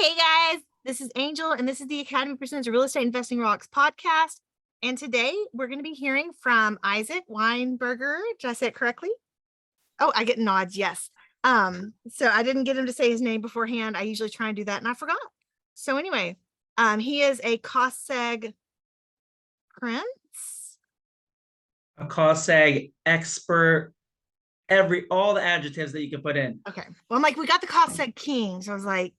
Hey guys, this is Angel, and this is the Academy Presents Real Estate Investing Rocks podcast. And today we're going to be hearing from Isaac Weinberger. Did I say it correctly? Oh, I get nods. Yes. So I didn't get him to say his name beforehand. I usually try and do that, and I forgot. So anyway, he is a cost seg prince. A cost seg expert, all the adjectives that you can put in. Okay. Well, I'm like, we got the cost seg king. So I was like,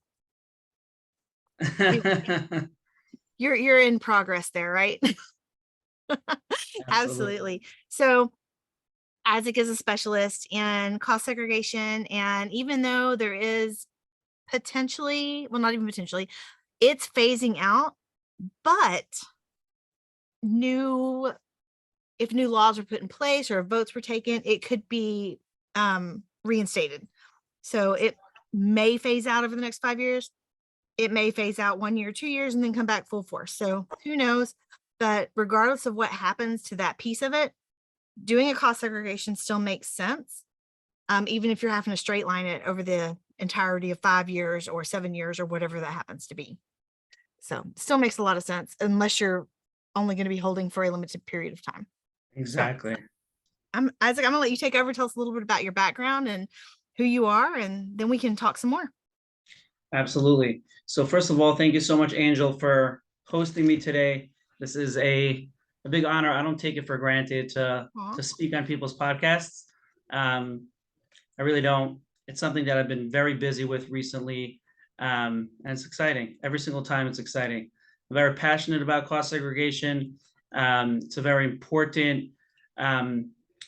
you're in progress there, right? Absolutely. So Isaac is a specialist in cost segregation. And even though there is potentially, well, not even potentially, it's phasing out, but if new laws were put in place or votes were taken, it could be reinstated. So it may phase out over the next 5 years. It may phase out 1 year, 2 years, and then come back full force. So who knows? But regardless of what happens to that piece of it, doing a cost segregation still makes sense. Even if you're having to straight line it over the entirety of 5 years or 7 years or whatever that happens to be. So it still makes a lot of sense unless you're only going to be holding for a limited period of time. Exactly. So, Isaac, I'm gonna let you take over, tell us a little bit about your background and who you are, and then we can talk some more. Absolutely. So first of all, thank you so much, Angel, for hosting me today. This is a big honor. I don't take it for granted to speak on people's podcasts. I really don't. It's something that I've been very busy with recently. And it's exciting. Every single time it's exciting. I'm very passionate about cost segregation. It's a very important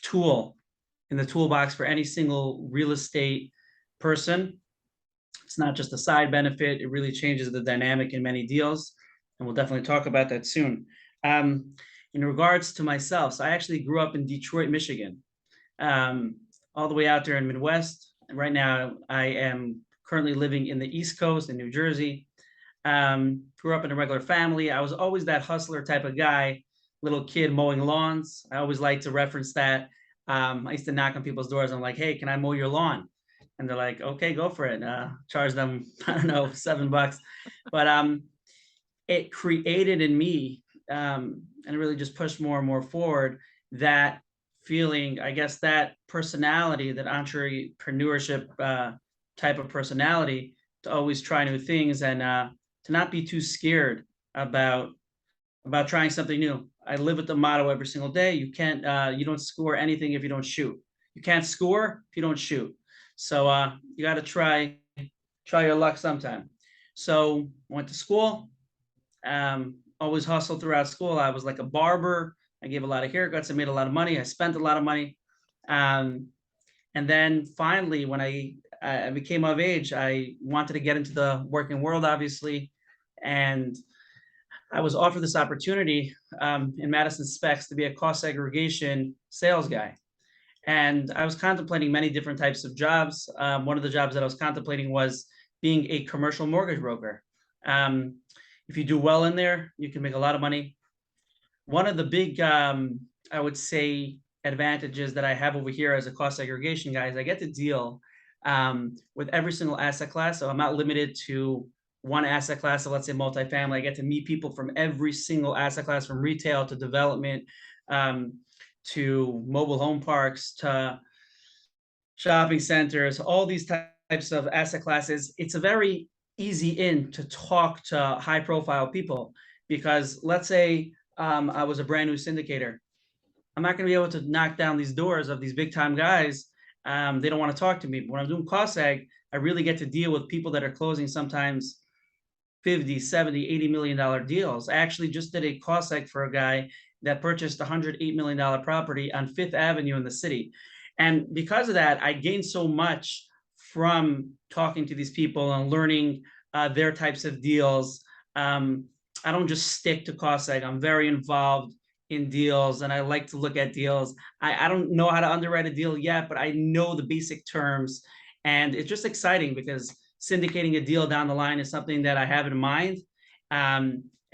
tool in the toolbox for any single real estate person. It's not just a side benefit. It really changes the dynamic in many deals. And we'll definitely talk about that soon. In regards to myself, so I actually grew up in Detroit, Michigan, all the way out there in Midwest. And right now, I am currently living in the East Coast in New Jersey. Grew up in a regular family. I was always that hustler type of guy, little kid mowing lawns. I always like to reference that. I used to knock on people's doors. I'm like, hey, can I mow your lawn? And they're like, okay, go for it. Charge them, I don't know, $7. But it created in me, and it really just pushed more and more forward, that feeling, I guess, that personality, that entrepreneurship type of personality, to always try new things and to not be too scared about trying something new. I live with the motto every single day: you don't score anything if you don't shoot. You can't score if you don't shoot. So you got to try your luck sometime. So went to school, always hustled throughout school. I was like a barber. I gave a lot of haircuts. I made a lot of money. I spent a lot of money. And then finally, when I became of age, I wanted to get into the working world, obviously. And I was offered this opportunity in Madison Specs to be a cost segregation sales guy. And I was contemplating many different types of jobs. One of the jobs that I was contemplating was being a commercial mortgage broker. If you do well in there, you can make a lot of money. One of the big, I would say, advantages that I have over here as a cost segregation guy is I get to deal with every single asset class. So I'm not limited to one asset class. So let's say multifamily. I get to meet people from every single asset class, from retail to development, to mobile home parks, to shopping centers, all these types of asset classes. It's a very easy in to talk to high profile people, because let's say I was a brand new syndicator. I'm not going to be able to knock down these doors of these big time guys. They don't want to talk to me. But when I'm doing cost seg, I really get to deal with people that are closing sometimes 50, 70, $80 million deals. I actually just did a cost seg for a guy that purchased a $108 million property on Fifth Avenue in the city. And because of that, I gained so much from talking to these people and learning their types of deals. I don't just stick to cost seg. I'm very involved in deals, and I like to look at deals. I don't know how to underwrite a deal yet, but I know the basic terms. And it's just exciting because syndicating a deal down the line is something that I have in mind.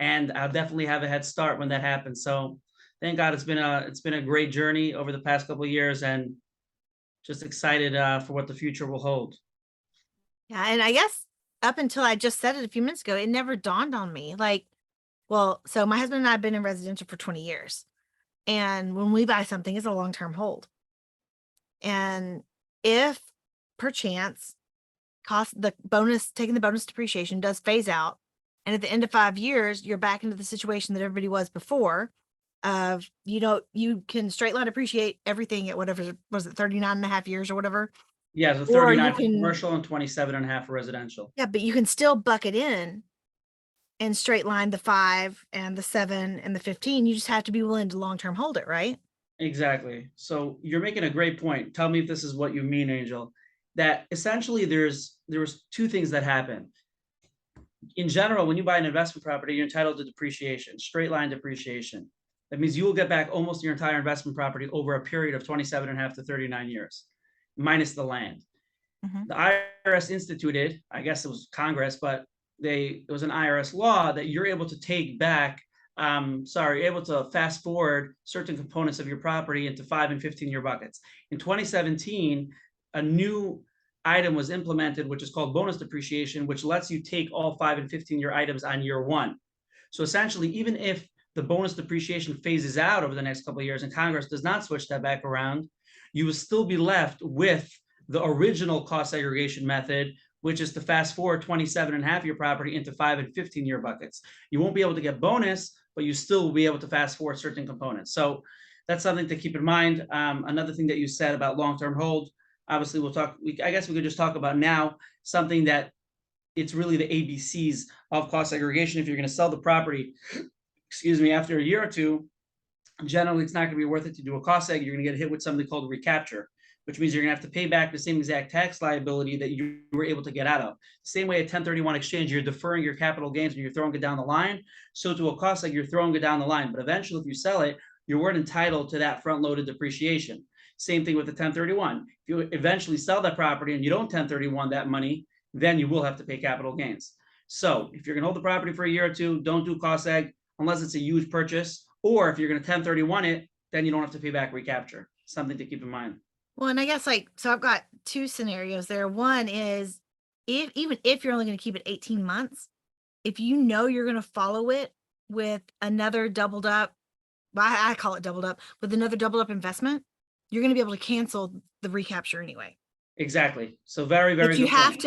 And I'll definitely have a head start when that happens. So thank God it's been a great journey over the past couple of years, and just excited for what the future will hold. Yeah, and I guess up until I just said it a few minutes ago, it never dawned on me. Like, well, so my husband and I have been in residential for 20 years. And when we buy something, it's a long-term hold. And if perchance taking the bonus depreciation does phase out, and at the end of 5 years, you're back into the situation that everybody was before of, you can straight line appreciate everything at whatever, was it 39 and a half years or whatever? Yeah, so Or you 39 for can, commercial and 27 and a half for residential. yeah, but you can still bucket in and straight line the 5 and the 7 and the 15. You just have to be willing to long-term hold it, right? Exactly. So you're making a great point. Tell me if this is what you mean, Angel. That essentially there was two things that happen. In general, when you buy an investment property, you're entitled to depreciation, straight line depreciation. That means you will get back almost your entire investment property over a period of 27 and a half to 39 years, minus the land. Mhm. The IRS instituted, I guess it was Congress, but it was an IRS law that you're able to take back, able to fast forward certain components of your property into 5 and 15-year buckets. In 2017, a new item was implemented, which is called bonus depreciation, which lets you take all 5 and 15-year items on year one. So essentially, even if the bonus depreciation phases out over the next couple of years and Congress does not switch that back around, you will still be left with the original cost segregation method, which is to fast forward 27 and a half year property into 5 and 15-year buckets. You won't be able to get bonus, but you still will be able to fast forward certain components. So that's something to keep in mind. Another thing that you said about long-term hold, obviously I guess we could just talk about now something that it's really the ABCs of cost segregation. If you're going to sell the property, after a year or two, generally it's not going to be worth it to do a cost seg. You're going to get hit with something called a recapture, which means you're going to have to pay back the same exact tax liability that you were able to get out of. Same way a 1031 exchange, you're deferring your capital gains when you're throwing it down the line. So to a cost seg, you're throwing it down the line. But eventually, if you sell it, you weren't entitled to that front-loaded depreciation. Same thing with the 1031. If you eventually sell that property and you don't 1031 that money, then you will have to pay capital gains. So if you're going to hold the property for a year or two, don't do cost seg unless it's a huge purchase. Or if you're going to 1031 it, then you don't have to pay back recapture. Something to keep in mind. Well, and I guess so I've got two scenarios there. One is even if you're only going to keep it 18 months, if you know you're going to follow it with another doubled up, I call it doubled up, with another doubled up investment, you're going to be able to cancel the recapture anyway. Exactly. So very, very good point.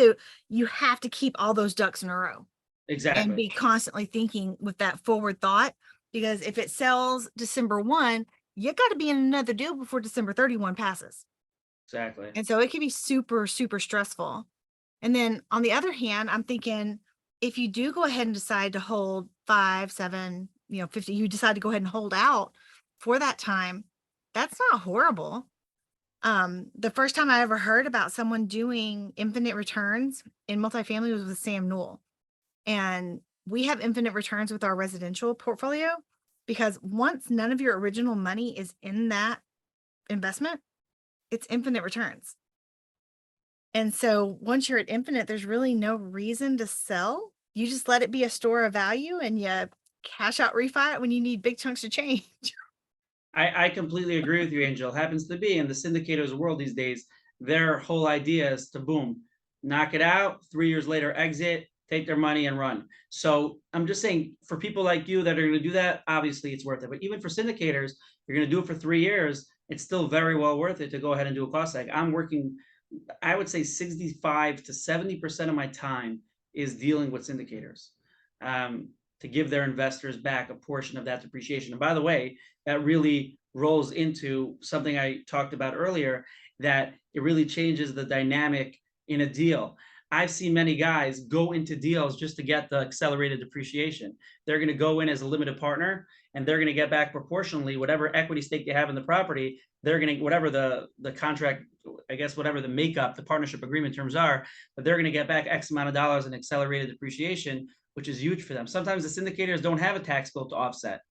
You have to keep all those ducks in a row. Exactly. And be constantly thinking with that forward thought, because if it sells December 1, you got to be in another deal before December 31 passes. Exactly. And so it can be super, super stressful. And then on the other hand, I'm thinking if you do go ahead and decide to hold 5, 7, 50, you decide to go ahead and hold out for that time, that's not horrible. The first time I ever heard about someone doing infinite returns in multifamily was with Sam Newell. And we have infinite returns with our residential portfolio because once none of your original money is in that investment, it's infinite returns. And so once you're at infinite, there's really no reason to sell. You just let it be a store of value and you cash out refi it when you need big chunks of change. I completely agree with you, Angel. Happens to be in the syndicators world these days, their whole idea is to boom, knock it out, 3 years later, exit, take their money and run. So I'm just saying for people like you that are going to do that, obviously it's worth it. But even for syndicators, you're going to do it for 3 years, it's still very well worth it to go ahead and do a cost seg. I'm working, I would say 65 to 70% of my time is dealing with syndicators to give their investors back a portion of that depreciation. And by the way, that really rolls into something I talked about earlier, that it really changes the dynamic in a deal. I've seen many guys go into deals just to get the accelerated depreciation. They're going to go in as a limited partner and they're going to get back proportionally whatever equity stake they have in the property. They're going to, whatever the contract, I guess, whatever the makeup, the partnership agreement terms are, but they're going to get back X amount of dollars in accelerated depreciation, which is huge for them. Sometimes the syndicators don't have a tax bill to offset,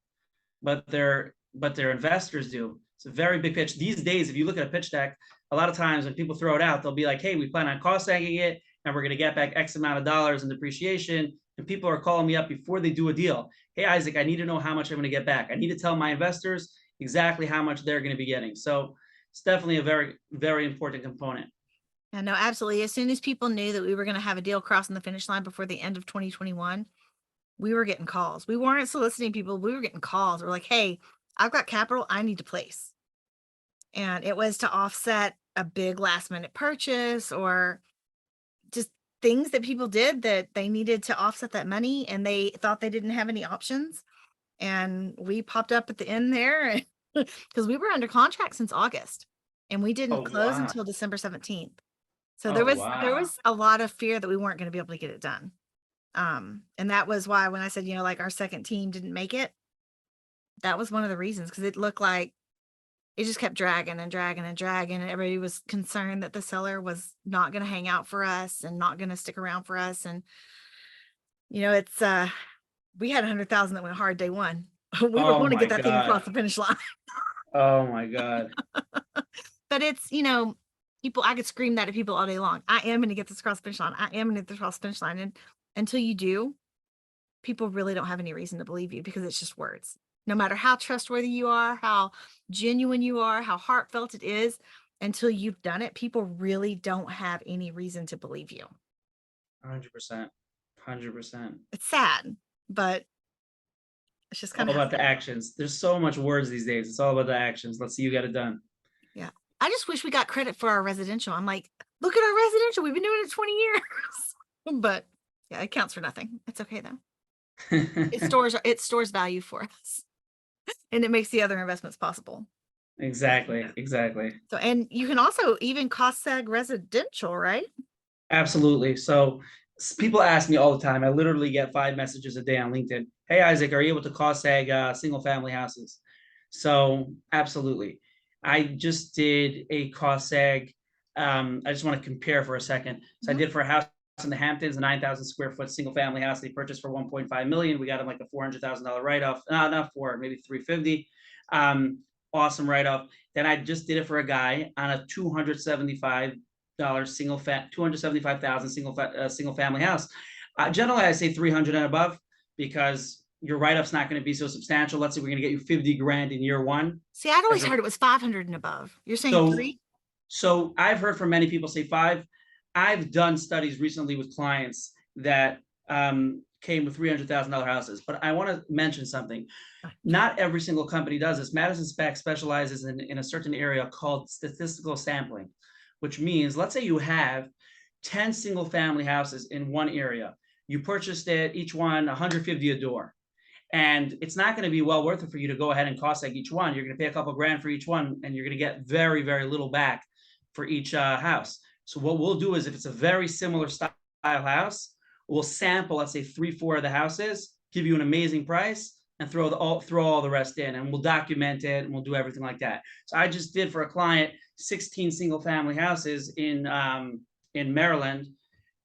but their investors do. It's a very big pitch. These days, if you look at a pitch deck, a lot of times when people throw it out, they'll be like, hey, we plan on cost segging it, and we're going to get back X amount of dollars in depreciation. And people are calling me up before they do a deal. Hey, Isaac, I need to know how much I'm going to get back. I need to tell my investors exactly how much they're going to be getting. So it's definitely a very, very important component. Yeah, no, absolutely. As soon as people knew that we were going to have a deal crossing the finish line before the end of 2021, we were getting calls. We weren't soliciting people. We were getting calls. We're like, hey, I've got capital I need to place. And it was to offset a big last minute purchase or just things that people did that they needed to offset that money and they thought they didn't have any options. And we popped up at the end there because we were under contract since August and we didn't Oh, close wow. until December 17th. So Oh, there wow. was a lot of fear that we weren't going to be able to get it done. And that was why when I said, like our second team didn't make it, that was one of the reasons because it looked like it just kept dragging and dragging and dragging. And everybody was concerned that the seller was not going to hang out for us and not going to stick around for us. And, it's, we had 100,000 that went hard day one. We were Oh going to my get that thing across God. the finish line. Oh my God. But it's, people, I could scream that at people all day long. I am going to get this across the finish line. I am going to get this across the finish line. And until you do, people really don't have any reason to believe you because it's just words. No matter how trustworthy you are, how genuine you are, how heartfelt it is, until you've done it, people really don't have any reason to believe you. 100%. 100%. It's sad, but it's just All kind of about the actions. There's so much words these days. It's all about the actions. Let's see you get it done. Yeah. I just wish we got credit for our residential. I'm like, look at our residential. We've been doing it 20 years. But yeah, it counts for nothing. It's okay though. It stores value for us. And it makes the other investments possible. Exactly. Exactly. So, and you can also even cost seg residential, right? Absolutely. So people ask me all the time. I literally get 5 messages a day on LinkedIn. Hey, Isaac, are you able to cost seg single family houses? So absolutely. I just did a cost seg. I just want to compare for a second. So I did for a house in the Hamptons, a 9,000 square foot single family house. They purchased for 1.5 million. We got them like a $400,000 write off. No, not four, maybe 350. Awesome write off. Then I just did it for a guy on a $275 $275,000 single family house. Generally, I say 300 and above because your write up's not going to be so substantial. Let's say we're going to get you 50 grand in year one. See, I'd always heard it was 500 and above. You're saying So, 3? So I've heard from many people say 5. I've done studies recently with clients that came with $300,000 houses. But I want to mention something. Not every single company does this. Madison Spec specializes in a certain area called statistical sampling, which means, let's say you have 10 single family houses in one area. You purchased it, each one 150 a door. And it's not going to be well worth it for you to go ahead and cost seg each one. You're going to pay a couple grand for each one, and you're going to get very, very little back for each house. So what we'll do is, if it's a very similar style house, we'll sample, let's say 3-4 of the houses, give you an amazing price, and throw all the rest in, and we'll document it, and we'll do everything like that. So I just did for a client 16 single family houses in Maryland,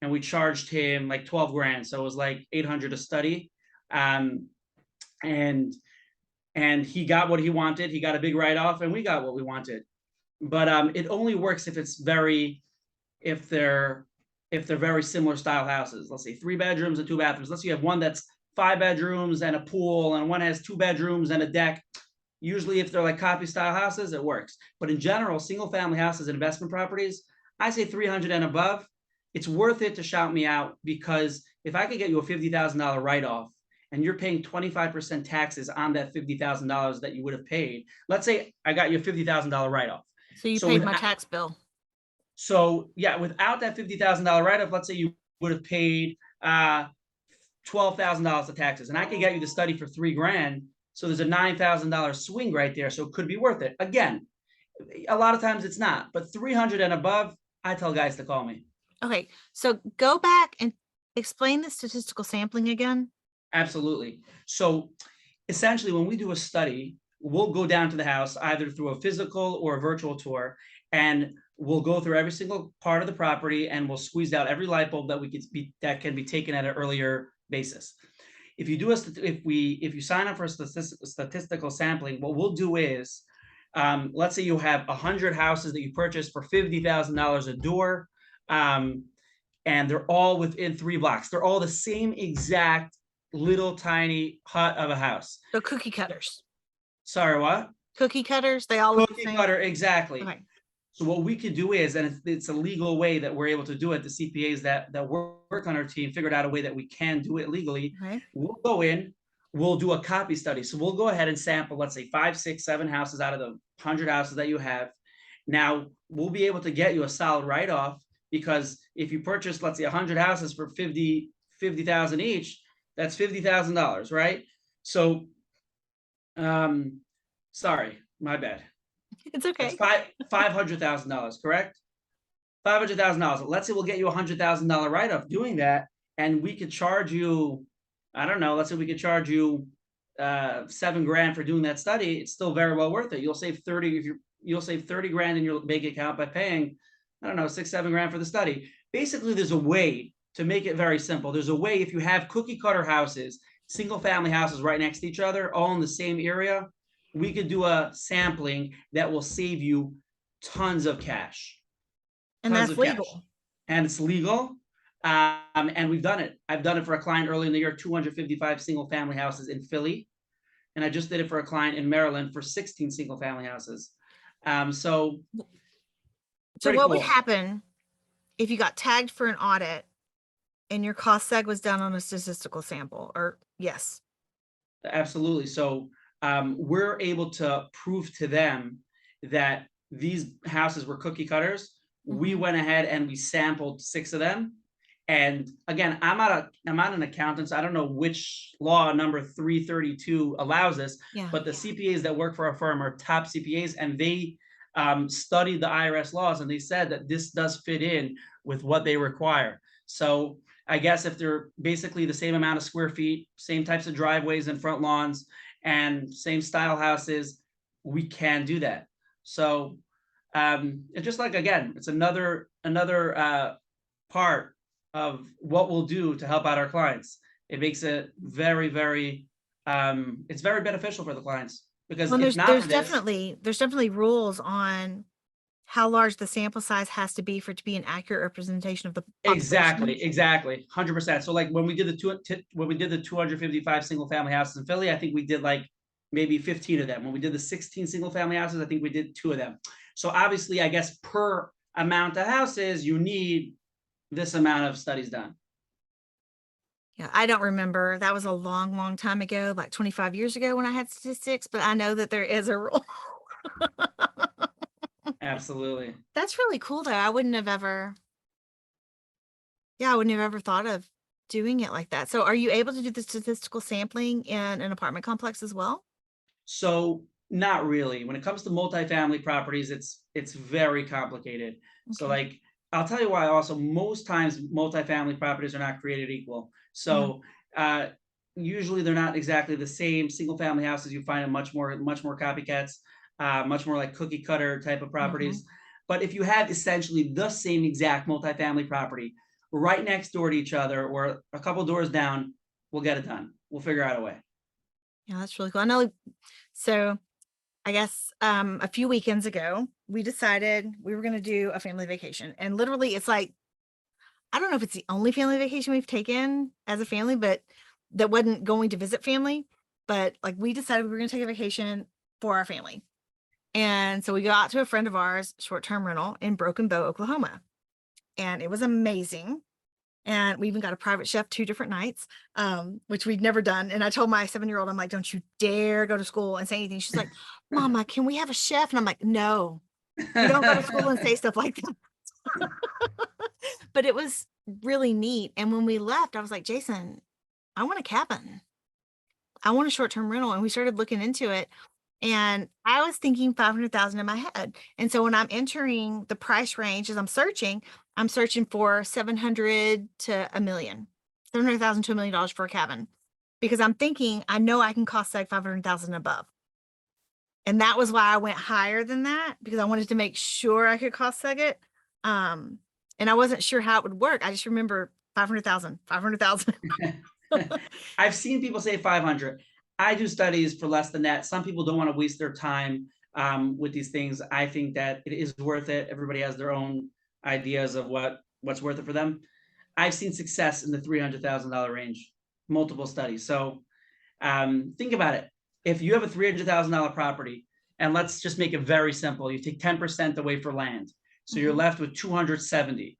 and we charged him like 12 grand. So it was like 800 a study. And he got what he wanted. He got a big write-off, and we got what we wanted. But it only works if they're very similar style houses. Let's say 3 bedrooms and 2 bathrooms. Let's say you have one that's 5 bedrooms and a pool, and one has 2 bedrooms and a deck. Usually, if they're like copy style houses, it works. But in general, single family houses and investment properties, I say 300 and above. It's worth it to shout me out, because if I could get you a $50,000 write-off, and you're paying 25% taxes on that $50,000 that you would have paid. Let's say I got you a $50,000 write-off. So you paid my tax bill. So yeah, without that $50,000 write-off, let's say you would have paid $12,000 of taxes, and I could get you the study for 3 grand. So there's a $9,000 swing right there. So it could be worth it. Again, a lot of times it's not, but 300 and above, I tell guys to call me. Okay, so go back and explain the statistical sampling again. Absolutely. So essentially, when we do a study, we'll go down to the house either through a physical or a virtual tour, and we'll go through every single part of the property, and we'll squeeze out every light bulb that can be taken at an earlier basis. If you sign up for a statistical sampling, what we'll do is, let's say you have 100 houses that you purchased for $50,000 a door, and they're all within 3 blocks. They're all the same exact little tiny hut of a house. So cookie cutters. Sorry, what? Cookie cutters. They all look the Cookie same. cutter, exactly. Okay. So what we could do is, and it's a legal way that we're able to do it, the CPAs that work on our team figured out a way that we can do it legally. Okay. We'll go in, we'll do a copy study. So we'll go ahead and sample, let's say 5, 6, 7 houses out of the 100 houses that you have. Now we'll be able to get you a solid write-off, because if you purchase, let's say 100 houses for 50,000 each, that's $50,000, right? So, sorry, my bad. It's That's okay. $500,000, correct? $500,000. Let's say we'll get you $100,000 write-off doing that, and we could charge you, I don't know, let's say we could charge you $7,000 for doing that study. It's still very well worth it. You'll save 30 grand in your bank account by paying, I don't know, $6-7 grand for the study. Basically, there's a way to make it very simple. There's a way, if you have cookie cutter houses, single family houses right next to each other, all in the same area, we could do a sampling that will save you tons of cash. And Tons that's of cash. legal. And it's legal. And we've done it. I've done it for a client early in the year, 255 single family houses in Philly. And I just did it for a client in Maryland for 16 single family houses. So what would cool. happen if you got tagged for an audit and your cost seg was done on a statistical sample? Or yes. Absolutely. So we're able to prove to them that these houses were cookie cutters. We went ahead and we sampled 6 of them. And again, I'm not an accountant, so I don't know which law number 332 allows this, but the CPAs that work for our firm are top CPAs, and they studied the IRS laws, and they said that this does fit in with what they require. So I guess if they're basically the same amount of square feet, same types of driveways and front lawns, and same style houses, we can do that. So it's just like, again, it's another part of what we'll do to help out our clients. It makes it very, very, it's very beneficial for the clients, because Well, if not there's for this, definitely rules on how large the sample size has to be for it to be an accurate representation of the population. exactly, 100%. So like when we did the 255 single family houses in Philly, I think we did like maybe 15 of them. When we did the 16 single family houses, I think we did 2 of them. So obviously, I guess per amount of houses, you need this amount of studies done. Yeah, I don't remember. That was a long, long time ago, like 25 years ago when I had statistics, but I know that there is a rule. Absolutely. That's really cool though. I wouldn't have ever thought of doing it like that. So are you able to do the statistical sampling in an apartment complex as well? So not really. When it comes to multifamily properties, it's very complicated. So Okay. like, I'll tell you why also. Most times multifamily properties are not created equal. So usually they're not exactly the same. Single family houses, you find much more copycats, much more like cookie cutter type of properties. But if you have essentially the same exact multifamily property right next door to each other or a couple doors down, we'll get it done. We'll figure out a way. Yeah, that's really cool. I know. So I guess a few weekends ago, we decided we were going to do a family vacation. And literally, it's like, I don't know if it's the only family vacation we've taken as a family, but that wasn't going to visit family. But like, we decided we were going to take a vacation for our family. And so we go out to a friend of ours, short-term rental in Broken Bow, Oklahoma. And it was amazing. And we even got a private chef 2 different nights, which we'd never done. And I told my 7-year-old, I'm like, don't you dare go to school and say anything. She's like, Mama, can we have a chef? And I'm like, no, you don't go to school and say stuff like that. But it was really neat. And when we left, I was like, Jason, I want a cabin. I want a short-term rental. And we started looking into it. And I was thinking 500,000 in my head. And so when I'm entering the price range as I'm searching for 700 to $1 million, 700,000 to $1 million for a cabin, because I'm thinking, I know I can cost seg 500,000 above. And that was why I went higher than that, because I wanted to make sure I could cost seg it. And I wasn't sure how it would work. I just remember 500,000. I've seen people say 500. I do studies for less than that. Some people don't want to waste their time with these things. I think that it is worth it. Everybody has their own ideas of what's worth it for them. I've seen success in the $300,000 range, multiple studies. So think about it. If you have a $300,000 property and let's just make it very simple. You take 10% away for land. So you're left with 270.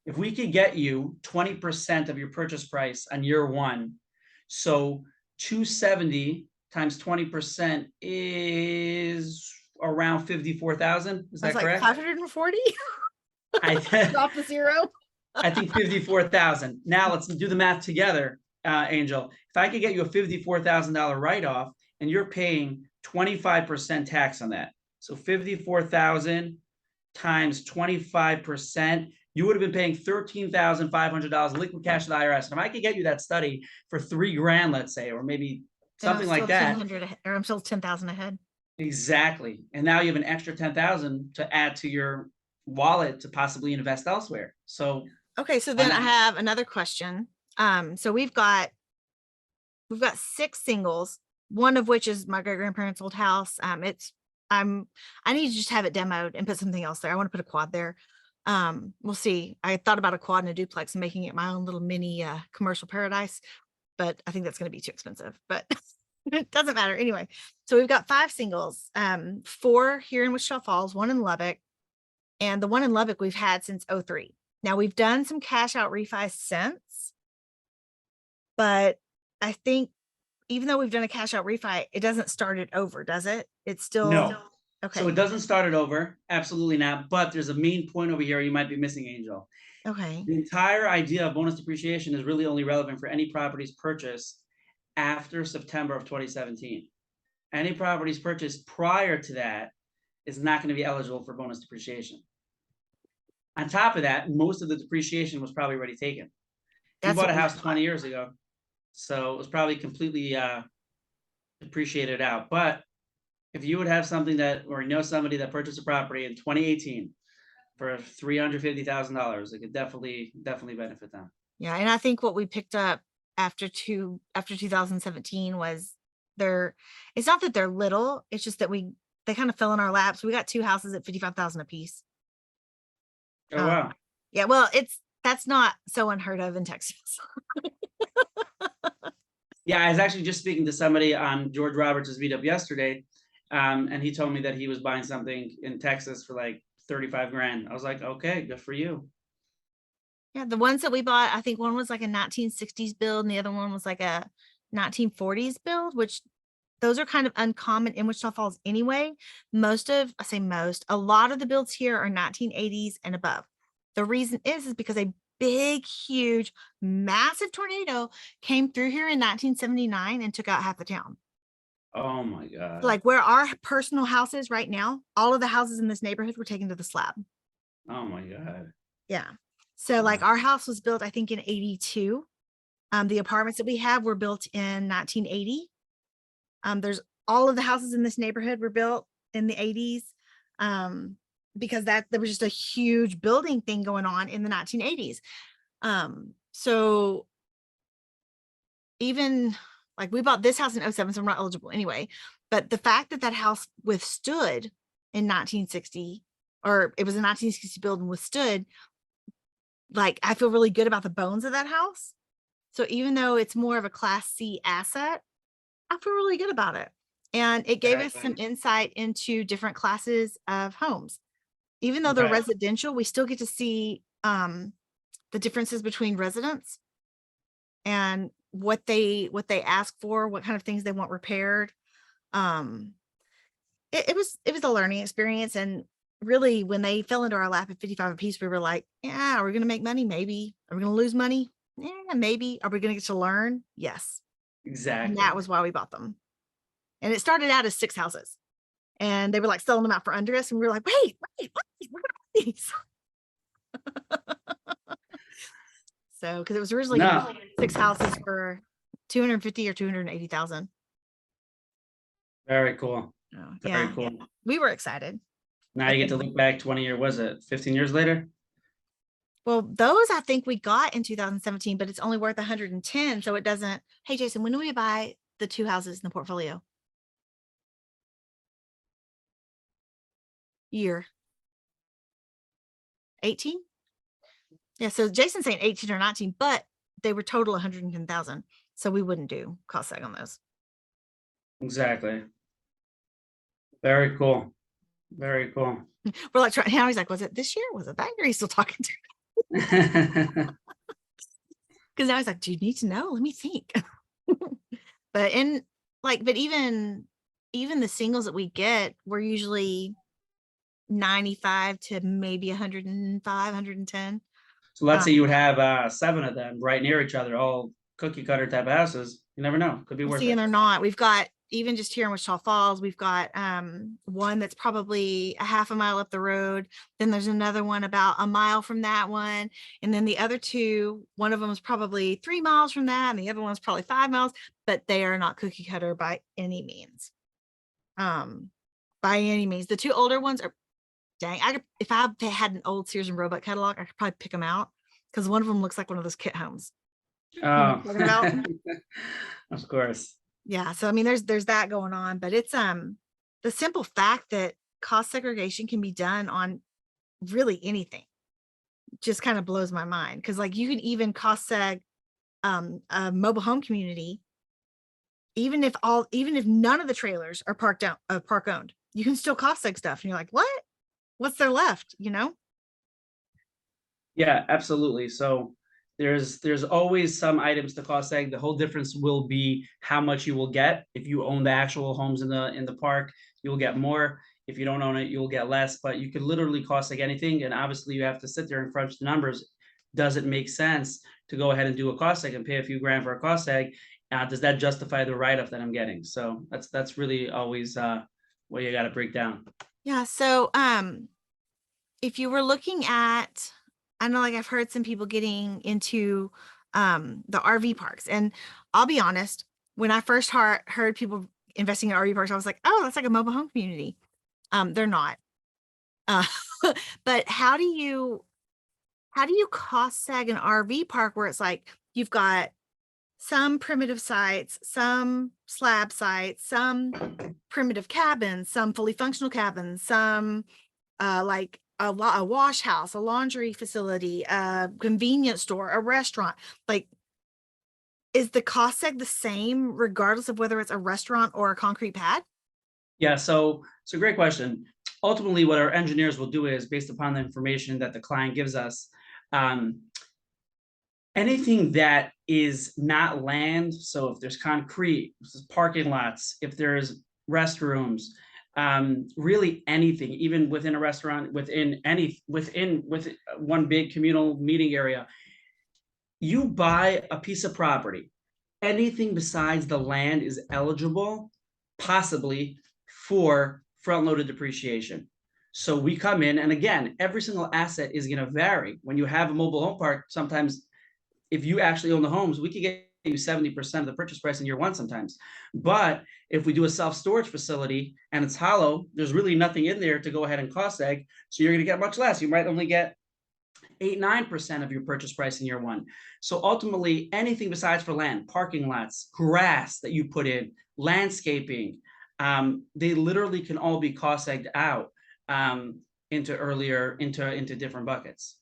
If we could get you 20% of your purchase price on year one, so 270 times 20% is around 54,000. Is that correct? 540. I Drop the zero. I think 54,000. Now let's do the math together, Angel. If I could get you a $54,000 write-off and you're paying 25% tax on that, so 54,000 times 25%, you would have been paying $13,500 liquid cash to the IRS. And if I could get you that study for $3,000, let's say, or maybe something like that, or I'm still 10,000 ahead. Exactly. And now you have an extra 10,000 to add to your wallet to possibly invest elsewhere. So okay, so then I have another question. So we've got 6 singles, one of which is my great grandparents' old house. I need to just have it demoed and put something else there. I want to put a quad there. We'll see. I thought about a quad and a duplex and making it my own little mini commercial paradise, but I think that's going to be too expensive, but it doesn't matter anyway. So we've got 5 singles, 4 here in Wichita Falls, 1 in Lubbock, and the one in Lubbock we've had since 03. Now we've done some cash out refis since, but I think even though we've done a cash out refi, it doesn't start it over, does it? It's still no. Okay. So it doesn't start it over. Absolutely not. But there's a main point over here you might be missing, Angel. Okay. The entire idea of bonus depreciation is really only relevant for any properties purchased after September of 2017. Any properties purchased prior to that is not going to be eligible for bonus depreciation. On top of that, most of the depreciation was probably already taken. You bought a house 20 years ago, so it was probably completely depreciated out. But if you would have something that, or know somebody that purchased a property in 2018 for $350,000, it could definitely benefit them. Yeah, and I think what we picked up after 2017 was it's not that they're little, it's just that they kind of fell in our laps. We got 2 houses at 55,000 a piece. Oh wow. Yeah, well, that's not so unheard of in Texas. Yeah, I was actually just speaking to somebody on George Roberts' meetup yesterday, and he told me that he was buying something in Texas for like 35 grand. I was like, okay, good for you. Yeah, the ones that we bought, I think one was like a 1960s build and the other one was like a 1940s build, which those are kind of uncommon in Wichita Falls anyway. A lot of the builds here are 1980s and above. The reason is because a big, huge, massive tornado came through here in 1979 and took out half the town. Oh my God. Like where our personal house is right now, all of the houses in this neighborhood were taken to the slab. Oh my God. Yeah. So like our house was built, I think in 82. The apartments that we have were built in 1980. There's all of the houses in this neighborhood were built in the 80s. Because there was just a huge building thing going on in the 1980s. So even like we bought this house in 07, so I'm not eligible anyway. But the fact that house withstood in 1960, or it was a 1960 build and withstood, like I feel really good about the bones of that house. So even though it's more of a Class C asset, I feel really good about it. And it gave us some insight into different classes of homes. Even though they're residential, we still get to see the differences between residents and what they ask for, what kind of things they want repaired. It was a learning experience. And really when they fell into our lap at 55 a piece, we were like, yeah, are we going to make money? Maybe. Are we going to lose money? Yeah, maybe. Are we going to get to learn? Yes. Exactly. And that was why we bought them. And it started out as 6 houses. And they were like selling them out for under us. And we were like, wait, we're going to buy these. So, because it was originally 6 houses for 250 or 280,000. Very cool. Oh, Very cool. We were excited. Now you get to look back 20 years, was it 15 years later? Well, those I think we got in 2017, but it's only worth 110. So it doesn't. Hey, Jason, when do we buy the 2 houses in the portfolio? Year 18. Yeah, so Jason's saying 18 or 19, but they were total 110,000. So we wouldn't do cost seg on those. Exactly. Very cool. Very cool. We're like trying, now he's like, was it this year? Was it that year? He's still talking to because now he's like, do you need to know? Let me think. But in like, but even the singles that we get, we're usually 95 to maybe 105, 110. So let's say you would have 7 of them right near each other, all cookie cutter type of houses. You never know. Could be worth See, and it. they're not. We've got, even just here in Wichita Falls, we've got one that's probably a half a mile up the road. Then there's another one about a mile from that one. And then the other two, one of them is probably 3 miles from that, and the other one's probably 5 miles, but they are not cookie cutter by any means. By any means. The two older ones are, dang, I could, if I had an old Sears and Roebuck catalog, I could probably pick them out because one of them looks like one of those kit homes. You know what I'm talking about? Of course. Yeah, so I mean, there's that going on, but it's the simple fact that cost segregation can be done on really anything just kind of blows my mind, because like you can even cost seg a mobile home community, even if none of the trailers are park owned, you can still cost seg stuff, and you're like, what's there left, you know? Yeah, absolutely. So there's always some items to cost seg. The whole difference will be how much you will get. If you own the actual homes in the park, you will get more. If you don't own it, you will get less. But you could literally cost seg anything, and obviously you have to sit there and crunch the numbers. Does it make sense to go ahead and do a cost seg and pay a few grand for a cost seg? Does that justify the write-off that I'm getting? So that's really always what you got to break down. Yeah, so if you were looking at, I know like I've heard some people getting into the RV parks, and I'll be honest, when I first heard people investing in RV parks, I was like, oh, that's like a mobile home community. They're not. Uh, but how do you cost seg an RV park where it's like you've got some primitive sites, some slab sites, some primitive cabins, some fully functional cabins, some like a wash house, a laundry facility, a convenience store, a restaurant. Like, is the cost seg the same regardless of whether it's a restaurant or a concrete pad? Yeah, so it's a great question. Ultimately, what our engineers will do is, based upon the information that the client gives us, anything that is not land, so if there's concrete, parking lots, if there's restrooms, really anything, even within a restaurant, within one big communal meeting area, you buy a piece of property, anything besides the land is eligible, possibly, for front-loaded depreciation. So we come in, and again, every single asset is going to vary. When you have a mobile home park, sometimes if you actually own the homes, we could get you 70% of the purchase price in year one sometimes. But if we do a self-storage facility and it's hollow, there's really nothing in there to go ahead and cost seg. So you're going to get much less. You might only get 8-9% of your purchase price in year one. So ultimately, anything besides for land, parking lots, grass that you put in, landscaping, they literally can all be cost segged out into different buckets.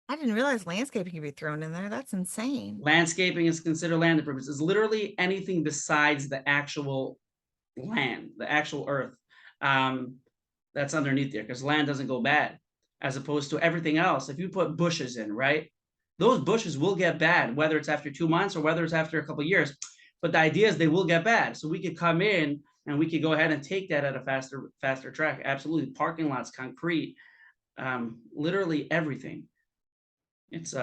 I didn't realize landscaping could be thrown in there. That's insane. Landscaping is considered land improvements. It's literally anything besides the actual land, the actual earth, that's underneath there, because land doesn't go bad, as opposed to everything else. If you put bushes in, right, those bushes will get bad, whether it's after 2 months or whether it's after a couple of years. But the idea is they will get bad. So we could come in and we could go ahead and take that at a faster track. Absolutely. Parking lots, concrete, literally everything. It's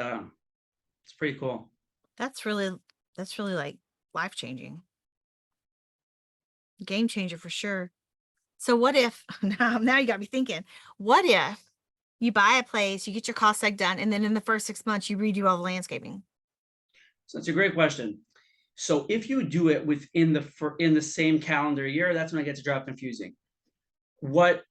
pretty cool. That's really like life-changing. Game changer for sure. So what if, now you got me thinking, what if you buy a place, you get your cost seg done, and then in the first 6 months, you redo all the landscaping? So it's a great question. So if you do it within the same calendar year, that's when it gets to drop confusing. What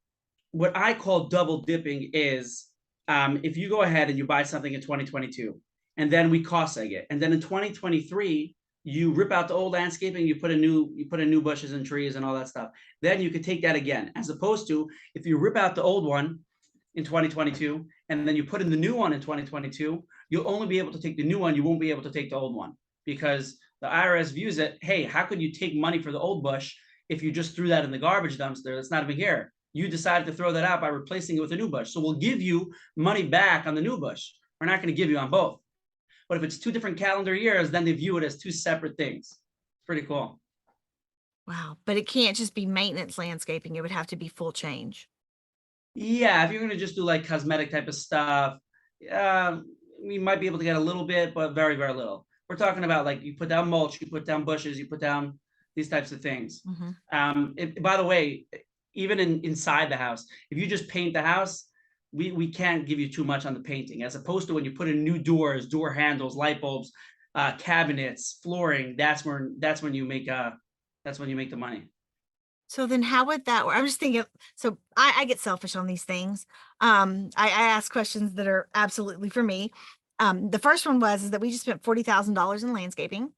I call double dipping is, if you go ahead and you buy something in 2022, and then we cost seg it, and then in 2023 you rip out the old landscaping, you put in new bushes and trees and all that stuff, then you could take that again. As opposed to, if you rip out the old one in 2022 and then you put in the new one in 2022, you'll only be able to take the new one, you won't be able to take the old one, because the IRS views it, hey, how could you take money for the old bush if you just threw that in the garbage dumpster that's not even here? You decided to throw that out by replacing it with a new bush. So we'll give you money back on the new bush. We're not going to give you on both. But if it's 2 different calendar years, then they view it as 2 separate things. It's pretty cool. Wow. But it can't just be maintenance landscaping. It would have to be full change. Yeah, if you're going to just do like cosmetic type of stuff, we might be able to get a little bit, but very, very little. We're talking about like you put down mulch, you put down bushes, you put down these types of things. By the way, even inside the house, if you just paint the house, we can't give you too much on the painting, as opposed to when you put in new doors, door handles, light bulbs, cabinets, flooring. That's when you make the money. So then how would that work? I'm just thinking, so I get selfish on these things. I ask questions that are absolutely for me. The first one is that we just spent $40,000 in landscaping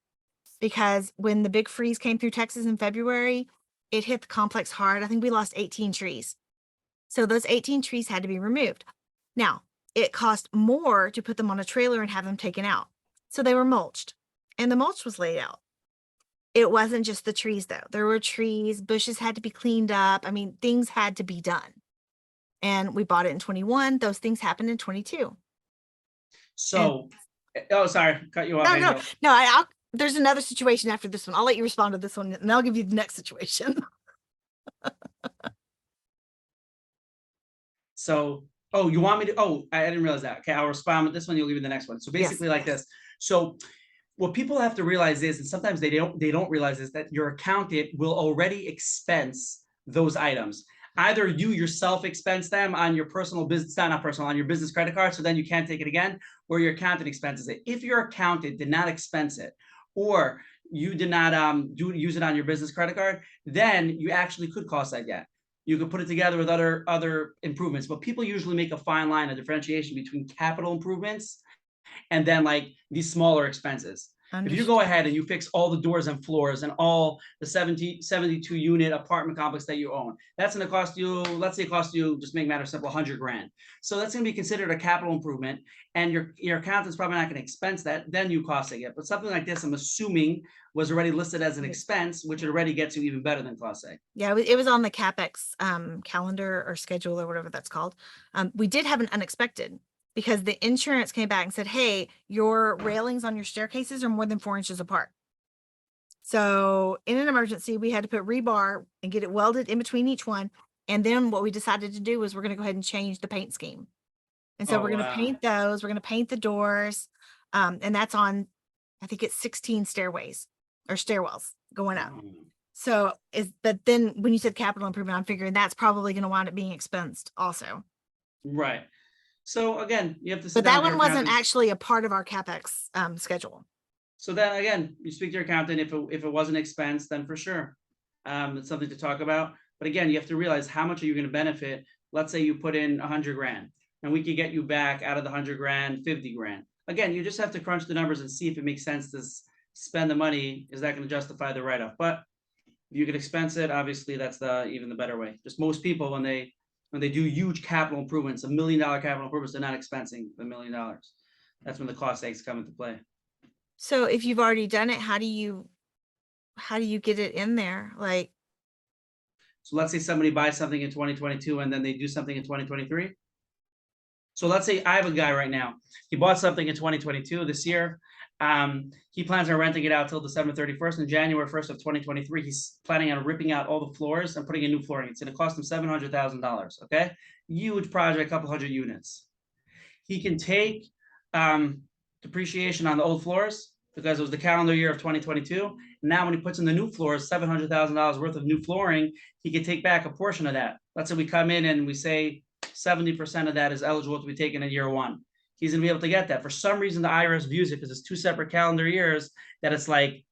because when the big freeze came through Texas in February, it hit the complex hard. I think we lost 18 trees. So those 18 trees had to be removed. Now, it cost more to put them on a trailer and have them taken out. So they were mulched and the mulch was laid out. It wasn't just the trees though. There were trees, bushes had to be cleaned up. I mean, things had to be done. And we bought it in 21. Those things happened in 22. So, oh, sorry, cut you off, Angel. No, there's another situation after this one. I'll let you respond to this one and I'll give you the next situation. So, oh, you want me to, oh, I didn't realize that. Okay, I'll respond with this one. You'll give me the next one. So basically like this. So what people have to realize is, and sometimes they don't realize, is that your accountant will already expense those items. Either you yourself expense them on your personal business, not personal, on your business credit card, so then you can't take it again, or your accountant expenses it. If your accountant did not expense it, or you did not use it on your business credit card, then you actually could cost that yet. You could put it together with other improvements, but people usually make a fine line of differentiation between capital improvements and then like these smaller expenses. If you go ahead and you fix all the doors and floors and all the 72 unit apartment complex that you own, that's going to cost you, let's say it costs you, just make matters simple, 100 grand. So that's going to be considered a capital improvement, and your accountant's probably not going to expense that, then you costing it. But something like this, I'm assuming, was already listed as an expense, which it already gets you even better than costing. Yeah, it was on the CapEx calendar or schedule or whatever that's called. We did have an unexpected, because the insurance came back and said, hey, your railings on your staircases are more than 4 inches apart. So in an emergency, we had to put rebar and get it welded in between each one. And then what we decided to do was we're going to go ahead and change the paint scheme. And so we're going to paint those, we're going to paint the doors. And that's on, I think it's 16 stairways or stairwells going up. So but then when you said capital improvement, I'm figuring that's probably going to wind up being expensed also. Right. So again, you have to. But that one wasn't actually a part of our CapEx schedule. So then again, you speak to your accountant. If it wasn't expense, then for sure, it's something to talk about. But again, you have to realize how much are you going to benefit. Let's say you put in 100 grand, and we could get you back out of the 100 grand, 50 grand. Again, you just have to crunch the numbers and see if it makes sense to spend the money. Is that going to justify the write-off? But if you could expense it, obviously that's even the better way. Just most people, when they do huge capital improvements, $1 million capital improvements, they're not expensing the $1 million. That's when the cost takes come into play. So if you've already done it, how do you get it in there? Like, so let's say somebody buys something in 2022 and then they do something in 2023. So let's say I have a guy right now. He bought something in 2022 this year. He plans on renting it out till December 31st. And January 1st of 2023, he's planning on ripping out all the floors and putting in new flooring. It's going to cost him $700,000. Okay, huge project, a couple hundred units. He can take depreciation on the old floors because it was the calendar year of 2022. Now, when he puts in the new floors, $700,000 worth of new flooring, he can take back a portion of that. Let's say we come in and we say 70% of that is eligible to be taken in year one. He's going to be able to get that. For some reason, the IRS views it, because it's 2 separate calendar years, that it's like,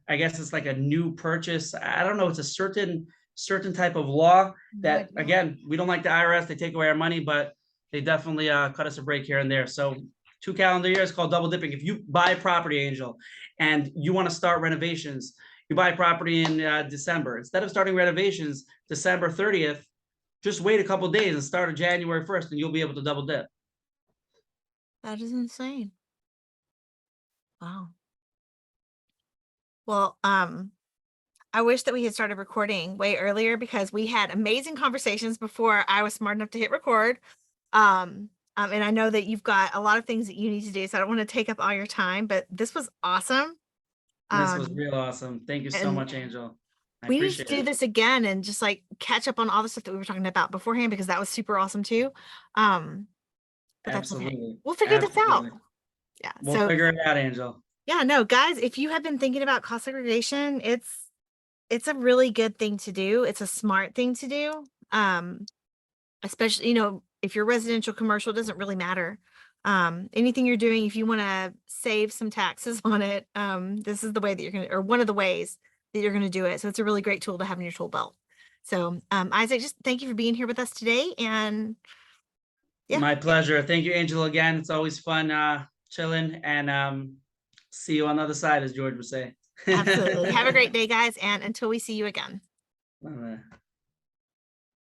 I guess it's like a new purchase. I don't know. It's a certain type of law that, again, we don't like the IRS. They take away our money, but they definitely cut us a break here and there. So 2 calendar years called double dipping. If you buy property, Angel, and you want to start renovations, you buy property in December. Instead of starting renovations December 30th, just wait a couple of days and start on January 1st, and you'll be able to double dip. That is insane. Wow. Well, I wish that we had started recording way earlier because we had amazing conversations before I was smart enough to hit record. And I know that you've got a lot of things that you need to do, so I don't want to take up all your time, but this was awesome. This was Um, real awesome. Thank you so and much, Angel. I we need to appreciate do it. this again and just like catch up on all the stuff that we were talking about beforehand because that was super awesome too. But that's okay. Absolutely. We'll figure this out. Absolutely. Yeah. We'll So figure it out, Angel. yeah, no, guys, if you have been thinking about cost segregation, it's a really good thing to do. It's a smart thing to do. Especially, if you're residential, commercial, it doesn't really matter. Anything you're doing, if you want to save some taxes on it, this is the way that you're going to, or one of the ways that you're going to do it. So it's a really great tool to have in your tool belt. So, Isaac, just thank you for being here with us today. And yeah, My pleasure. Thank you, Angel, again. It's always fun chilling, and see you on the other side, as George would say. absolutely. Have a great day, guys. And until we see you again. Bye-bye.